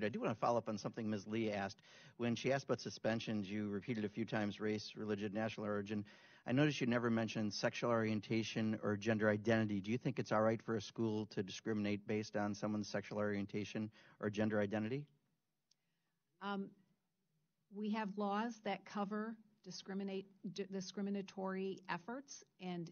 I do want to follow up on something Ms. Lee asked. When she asked about suspensions, you repeated a few times race, religion, national origin. I noticed you never mentioned sexual orientation or gender identity. Do you think it's all right for a school to discriminate based on someone's sexual orientation or gender identity? We have laws that cover discriminatory efforts, and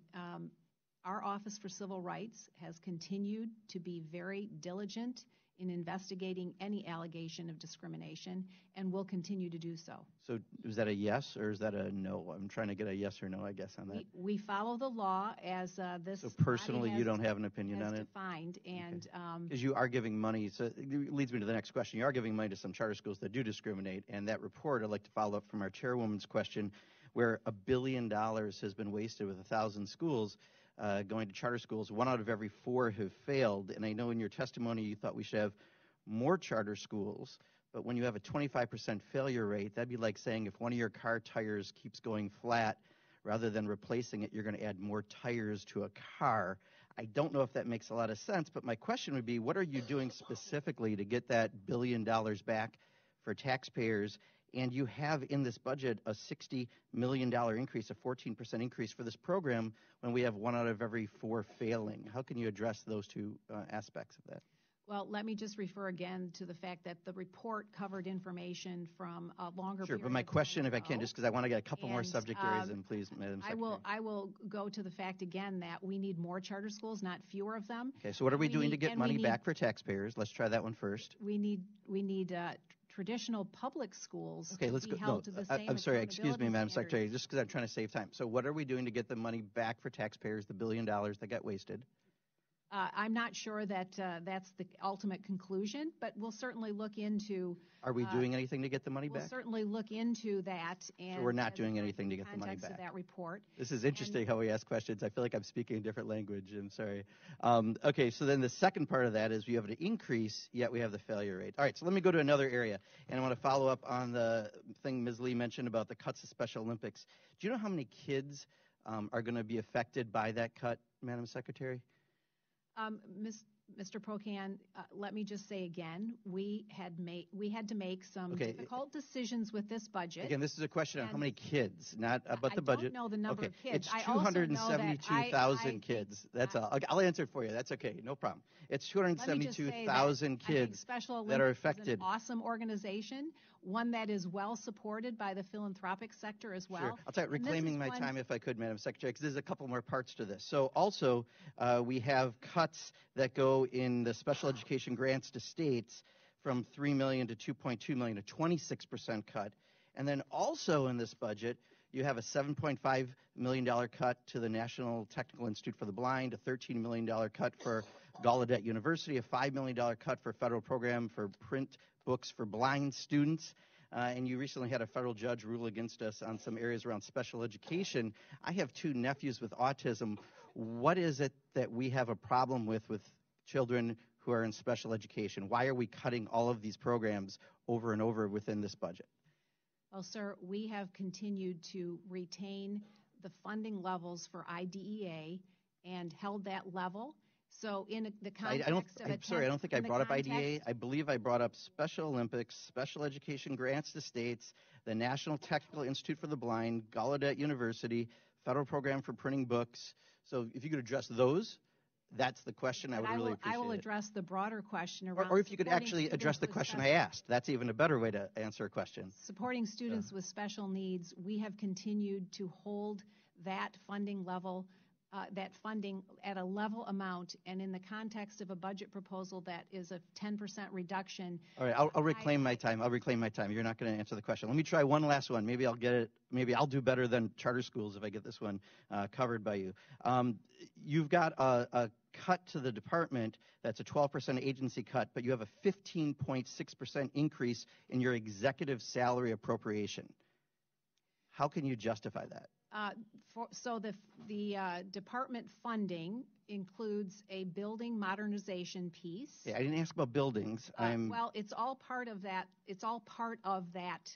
our Office for Civil Rights has continued to be very diligent in investigating any allegation of discrimination and will continue to do so. So is that a yes or is that a no? I'm trying to get a yes or no, I guess, on that. We follow the law as this. So personally, you don't have an opinion on it? Defined, and because you are giving money, so it leads me to the next question. You are giving money to some charter schools that do discriminate, and that report, I'd like to follow up from our chairwoman's question, where $1 billion has been wasted with 1,000 schools going to charter schools. 1 out of every 4 have failed, and I know in your testimony you thought we should have more charter schools, but when you have a 25% failure rate, that'd be like saying if one of your car tires keeps going flat, rather than replacing it, you're going to add more tires to a car. I don't know if that makes a lot of sense, but my question would be, what are you doing specifically to get that $1 billion back for taxpayers? And you have in this budget a $60 million increase, a 14% increase for this program when we have 1 out of every 4 failing. How can you address those two aspects of that? Well, let me just refer again to the fact that the report covered information from a longer period. Sure, but my question, if I can, just because I want to get a couple more subject areas in, please, Madam Secretary. I will go to the fact again that we need more charter schools, not fewer of them. Okay, so what are we doing to get money back for taxpayers? Let's try that one first. We need traditional public schools to be held to the same. I'm sorry, excuse me, Madam standards. Secretary, just because I'm trying to save time. So what are we doing to get the money back for taxpayers, the $1 billion that got wasted? I'm not sure that that's the ultimate conclusion, but we'll certainly look into. Are we doing anything to get the money back? We'll certainly look into that. And so we're not doing anything to get the money back. Of that report. This is interesting how we ask questions. I feel like I'm speaking a different language. I'm sorry. Okay, so then the second part of that is we have an increase, yet we have the failure rate. All right, so let me go to another area, and I want to follow up on the thing Ms. Lee mentioned about the cuts to Special Olympics. Do you know how many kids are going to be affected by that cut, Madam Secretary? Mr. Procan, let me just say again, we had to make some difficult decisions with this budget. Again, this is a question on how many kids, not about the budget. I don't know the number of kids. It's 272,000 kids. That's all. I'll answer it for you. That's okay. No problem. It's 272,000 kids that are affected. Is an awesome organization, one that is well supported by the philanthropic sector as well. Sure. I'll tell you, reclaiming my time if I could, Madam Secretary, because there's a couple more parts to this. So also, we have cuts that go in the special education grants to states from $3 million to $2.2 million, a 26% cut. And then also in this budget, you have a $7.5 million cut to the National Technical Institute for the Blind, a $13 million cut for Gallaudet University, a $5 million cut for federal program for print books for blind students. And you recently had a federal judge rule against us on some areas around special education. I have 2 nephews with autism. What is it that we have a problem with children who are in special education? Why are we cutting all of these programs over and over within this budget? Well, sir, we have continued to retain the funding levels for IDEA and held that level. So in the context I don't think I brought up IDEA. I believe I brought up Special Olympics, special education grants to states, the National Technical Institute for the Blind, Gallaudet University, federal program for printing books. So if you could address those, that's the question. I would really appreciate it. I will address the broader question around. Or if you could actually address the question I asked. That's even a better way to answer a question. Supporting students with special needs, we have continued to hold that funding level, that funding at a level amount, and in the context of a budget proposal that is a 10% reduction. All right, I'll reclaim my time. I'll reclaim my time. You're not going to answer the question. Let me try one last one. Maybe I'll get it. Maybe I'll do better than charter schools if I get this one covered by you. You've got a cut to the department that's a 12% agency cut, but you have a 15.6% increase in your executive salary appropriation. How can you justify that? So the department funding includes a building modernization piece. Yeah, I didn't ask about buildings. Well, it's all part of that. It's all part of that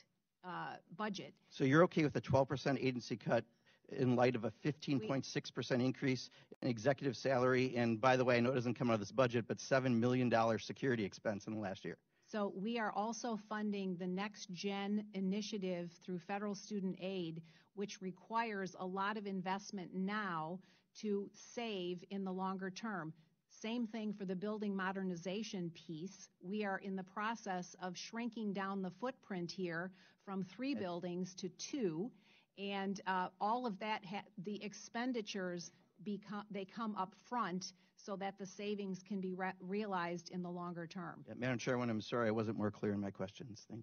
budget. So you're okay with a 12% agency cut in light of a 15.6% increase in executive salary? And by the way, I know it doesn't come out of this budget, but $7 million security expense in the last year. So we are also funding the Next Gen initiative through federal student aid, which requires a lot of investment now to save in the longer term. Same thing for the building modernization piece. We are in the process of shrinking down the footprint here from 3 buildings to 2, and all of that, the expenditures they come up front so that the savings can be realized in the longer term. Yeah, Madam Chairwoman, I'm sorry I wasn't more clear in my questions. Thank you.